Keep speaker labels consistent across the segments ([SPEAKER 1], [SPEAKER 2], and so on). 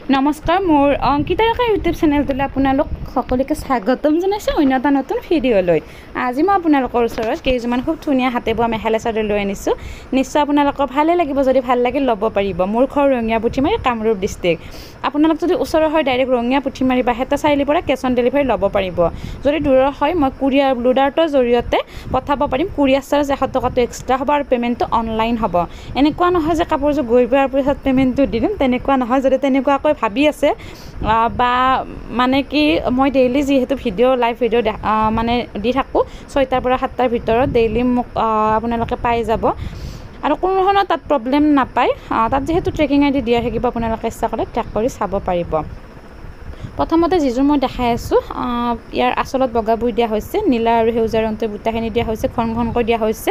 [SPEAKER 1] নমস্কাৰ মোৰ অংকিতাৰ ইউটিউব চেনেলটোলৈ আপোনালোক সকলোকে স্বাগতম জনাইছোঁ অন্য এটা নতুন ভিডিঅ'লৈ। আজি মই আপোনালোকৰ ওচৰত কেইযোৰমান খুব ধুনীয়া হাতে বোৱা মেখেলা চাদৰ লৈ আনিছোঁ। নিশ্চয় আপোনালোকৰ ভালে লাগিব, যদি ভাল লাগে ল'ব পাৰিব। মোৰ ঘৰ ৰঙিয়া পুঠিমাৰী, কামৰূপ ডিষ্ট্ৰিক্ট। আপোনালোক যদি ওচৰৰ হয় ডাইৰেক্ট ৰঙিয়া পুঠিমাৰী বা হেতা চাৰিআলিৰ পৰা কেছ অন ডেলিভাৰী ল'ব পাৰিব। যদি দূৰৰ হয় মই কুৰিয়াৰ ব্লুডাৰ্টৰ জৰিয়তে পঠাব পাৰিম। কুৰিয়াৰ চাৰ্জ 100 টকাটো এক্সট্ৰা হ'ব আৰু পে'মেণ্টটো অনলাইন হ'ব। এনেকুৱা নহয় যে কাপোৰযোৰ গৈ পোৱাৰ পিছত পে'মেণ্টটো দি দিম, তেনেকুৱা নহয়। যদি তেনেকুৱাকৈ ভাবি আছে বা মানে কি মই ডেইলি যিহেতু লাইভ ভিডিঅ' মানে দি থাকোঁ 6টাৰ পৰা 7টাৰ ভিতৰত ডেইলি মোক আপোনালোকে পাই যাব আৰু কোনো ধৰণৰ তাত প্ৰব্লেম নাপায়। তাত যিহেতু ট্ৰেকিং আইডি দিয়া থাকিব, আপোনালোকে ইচ্ছা কৰিলে ট্ৰেক কৰি চাব পাৰিব। প্ৰথমতে যিযোৰ মই দেখাই আছোঁ ইয়াৰ আচলত বগা বৈ দিয়া হৈছে, নীলা আৰু সেউজীয়া ৰংটো বুটাখিনি দিয়া হৈছে, ঘন ঘনকৈ দিয়া হৈছে।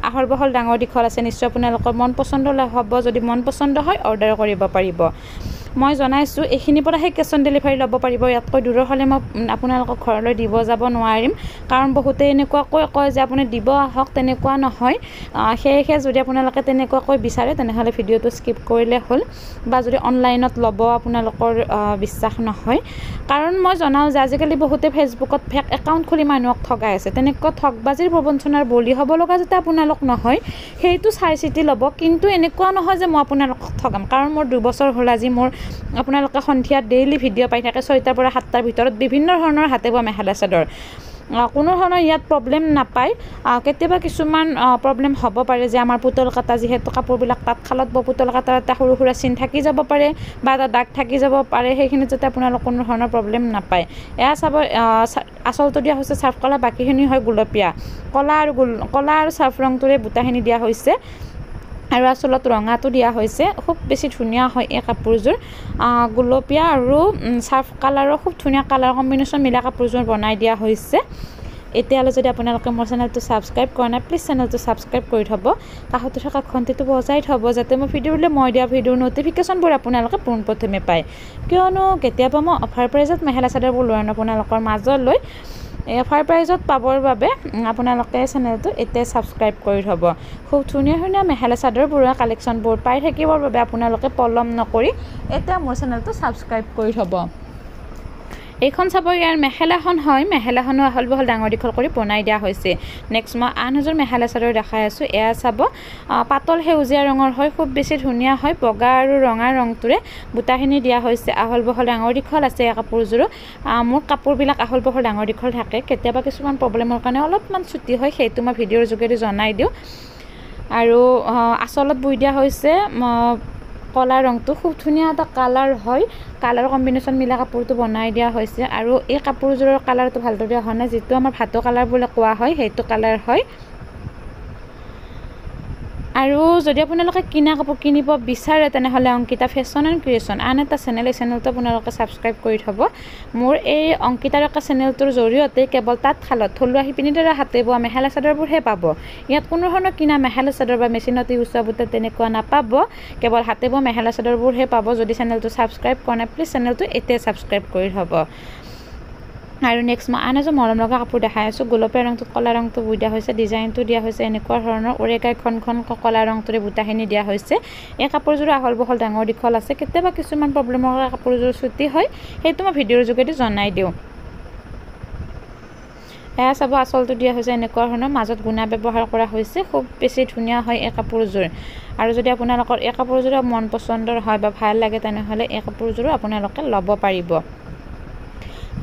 [SPEAKER 1] আহল বহল ডাঙৰ দীঘল আছে। নিশ্চয় আপোনালোকৰ মন পচন্দ হ'ব। যদি মন পচন্দ হয় অৰ্ডাৰ কৰিব পাৰিব। মই জনাইছোঁ এইখিনিৰ পৰা সেই কেছ অন ডেলিভাৰী ল'ব পাৰিব। ইয়াতকৈ দূৰৰ হ'লে মই আপোনালোকক ঘৰলৈ দিব যাব নোৱাৰিম, কাৰণ বহুতে এনেকুৱাকৈ কয় যে আপুনি দিব আহক, তেনেকুৱা নহয়। সেয়েহে যদি আপোনালোকে তেনেকুৱাকৈ বিচাৰে তেনেহ'লে ভিডিঅ'টো স্কিপ কৰিলে হ'ল, বা যদি অনলাইনত ল'ব আপোনালোকৰ বিশ্বাস নহয়। কাৰণ মই জনাওঁ যে আজিকালি বহুতে ফেচবুকত ফেক একাউণ্ট খুলি মানুহক ঠগাই আছে। তেনেকুৱা ঠগবাজিৰ প্ৰবঞ্চনাৰ বলি হ'ব লগা যাতে আপোনালোক নহয়, সেইটো চাই চিতি ল'ব। কিন্তু এনেকুৱা নহয় যে মই আপোনালোকক ঠগাম, কাৰণ মোৰ 2 বছৰ হ'ল আজি মোৰ আপোনালোকে সন্ধিয়া ডেইলি ভিডিঅ' পাই থাকে 6টাৰ পৰা 7টাৰ ভিতৰত বিভিন্ন ধৰণৰ হাতে বোৱা মেখেলা চাদৰ। কোনো ধৰণৰ ইয়াত প্ৰব্লেম নাপায়। কেতিয়াবা কিছুমান প্ৰব্লেম হ'ব পাৰে যে আমাৰ পুতল কাটা, যিহেতু কাপোৰবিলাক তাঁতশালত পুতল কাটাৰ এটা সৰু সুৰা চিন থাকি যাব পাৰে বা এটা দাগ থাকি যাব পাৰে, সেইখিনিত যাতে আপোনালোক কোনো ধৰণৰ প্ৰব্লেম নাপায়। এয়া চাব, আচলটো দিয়া হৈছে চাৰ্ফ কালাৰ, বাকীখিনি হয় গুলপীয়া। কলা আৰু চাৰ্ফ ৰংটোৰে বুটাখিনি দিয়া হৈছে আৰু আচলত ৰঙাটো দিয়া হৈছে। খুব বেছি ধুনীয়া হয় এই কাপোৰযোৰ। গুলপীয়া আৰু চাৰ্ফ কালাৰৰ খুব ধুনীয়া কালাৰ কম্বিনেশ্যন মিলা কাপোৰযোৰ বনাই দিয়া হৈছে। এতিয়ালৈ যদি আপোনালোকে মোৰ চেনেলটো ছাবস্ক্ৰাইব কৰা নাই, প্লিজ চেনেলটো ছাবস্ক্ৰাইব কৰি থ'ব। কাষতে থকা ঘণ্টিটো বজাই থ'ব, যাতে মই মই দিয়া ভিডিঅ'ৰ ন'টিফিকেশ্যনবোৰ আপোনালোকে পোনপ্ৰথমে পায়। কিয়নো কেতিয়াবা মই অফাৰ প্ৰাইজত মেখেলা চাদৰবোৰ লৈ আনো আপোনালোকৰ মাজলৈ। অফাৰ প্ৰাইজত পাবৰ বাবে আপোনালোকে চেনেলটো এতিয়াই ছাবস্ক্ৰাইব কৰি থ'ব। খুব ধুনীয়া ধুনীয়া মেখেলা চাদৰবোৰৰ কালেকশ্যনবোৰ পাই থাকিবৰ বাবে আপোনালোকে পলম নকৰি এতিয়া মোৰ চেনেলটো ছাবস্ক্ৰাইব কৰি থ'ব। এইখন চাব, ইয়াৰ মেখেলাখন হয়। মেখেলাখনো আহল বহল ডাঙৰ দীঘল কৰি বনাই দিয়া হৈছে। নেক্সট মই আন এযোৰ মেখেলা চাদৰ দেখাই আছোঁ। এয়া চাব, পাতল সেউজীয়া ৰঙৰ হয়, খুব বেছি ধুনীয়া হয়। বগা আৰু ৰঙা ৰংটোৰে বুটাখিনি দিয়া হৈছে। আহল বহল ডাঙৰ দীঘল আছে এই কাপোৰযোৰো। মোৰ কাপোৰবিলাক আহল বহল ডাঙৰ দীঘল থাকে। কেতিয়াবা কিছুমান প্ৰব্লেমৰ কাৰণে অলপমান ছুটি হয়, সেইটো মই ভিডিঅ'ৰ যোগেদি জনাই দিওঁ। আৰু আচলত বৈ দিয়া হৈছে কলা ৰংটো, খুব ধুনীয়া এটা কালাৰ হয়। কালাৰ কম্বিনেশ্যন মিলা কাপোৰটো বনাই দিয়া হৈছে আৰু এই কাপোৰযোৰৰ কালাৰটো ভালদৰে অহা নাই, যিটো আমাৰ ভাটো কালাৰ বুলি কোৱা হয় সেইটো কালাৰ হয়। আৰু যদি আপোনালোকে কিনা কাপোৰ কিনিব বিচাৰে তেনেহ'লে অংকিতা ফেশ্বন এণ্ড ক্ৰিয়েশ্যন আন এটা চেনেল, এই চেনেলটো আপোনালোকে ছাবস্ক্ৰাইব কৰি থ'ব। মোৰ এই অংকিতাৰ চেনেলটোৰ জৰিয়তে কেৱল তাঁতশালত থলুৱা শিপিনীৰ দ্বাৰা হাতে বোৱা মেখেলা চাদৰবোৰহে পাব। ইয়াত কোনো ধৰণৰ কিনা মেখেলা চাদৰ বা মেচিনত ইউজ হোৱা বুটা তেনেকুৱা নাপাব, কেৱল হাতে বোৱা মেখেলা চাদৰবোৰহে পাব। যদি চেনেলটো ছাবস্ক্ৰাইব কৰা নাই, প্লিজ চেনেলটো এতিয়া ছাবস্ক্ৰাইব কৰি থ'ব। আৰু নেক্সট মই আন এযোৰ মৰম লগা কাপোৰ দেখাই আছোঁ। গোলপীয়া ৰংটোত কলা ৰংটো বৈ দিয়া হৈছে, ডিজাইনটো দিয়া হৈছে এনেকুৱা ধৰণৰ ওৰেগাই ঘন কলা ৰংটোৰে বুটাখিনি দিয়া হৈছে। এই কাপোৰযোৰ আহল বহল ডাঙৰ দীঘল আছে। কেতিয়াবা কিছুমান প্ৰব্লেমৰ কাৰণে কাপোৰযোৰ ছুটি হয়, সেইটো মই ভিডিঅ'ৰ যোগেদি জনাই দিওঁ। এয়া চাব, আচলটো দিয়া হৈছে এনেকুৱা ধৰণৰ, মাজত গুণা ব্যৱহাৰ কৰা হৈছে। খুব বেছি ধুনীয়া হয় এই কাপোৰযোৰ। আৰু যদি আপোনালোকৰ এই কাপোৰযোৰ মন পচন্দৰ হয় বা ভাল লাগে তেনেহ'লে এই কাপোৰযোৰো আপোনালোকে ল'ব পাৰিব।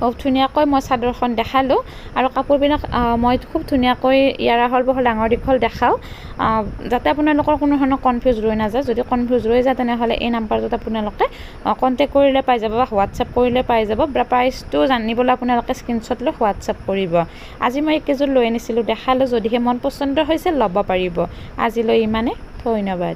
[SPEAKER 1] খুব ধুনীয়াকৈ মই চাদৰখন দেখালোঁ আৰু কাপোৰবিলাক মই খুব ধুনীয়াকৈ ইয়াৰ আহল বহল ডাঙৰ দীঘল দেখাওঁ, যাতে আপোনালোকৰ কোনো ধৰণৰ কনফিউজ ৰৈ নাযায়। যদি কনফিউজ ৰৈ যায় তেনেহ'লে এই নাম্বাৰটোত আপোনালোকে কণ্টেক্ট কৰিলে পাই যাব বা হোৱাটছআপ কৰিলে পাই যাব। প্ৰাইচটো জানিবলৈ আপোনালোকে স্ক্ৰীনশ্বট লৈ হোৱাটছআপ কৰিব। আজি মই এইকেইযোৰ লৈ আনিছিলোঁ, দেখালোঁ। যদিহে মন পচন্দ হৈছে ল'ব পাৰিব। আজিলৈ ইমানে, ধন্যবাদ।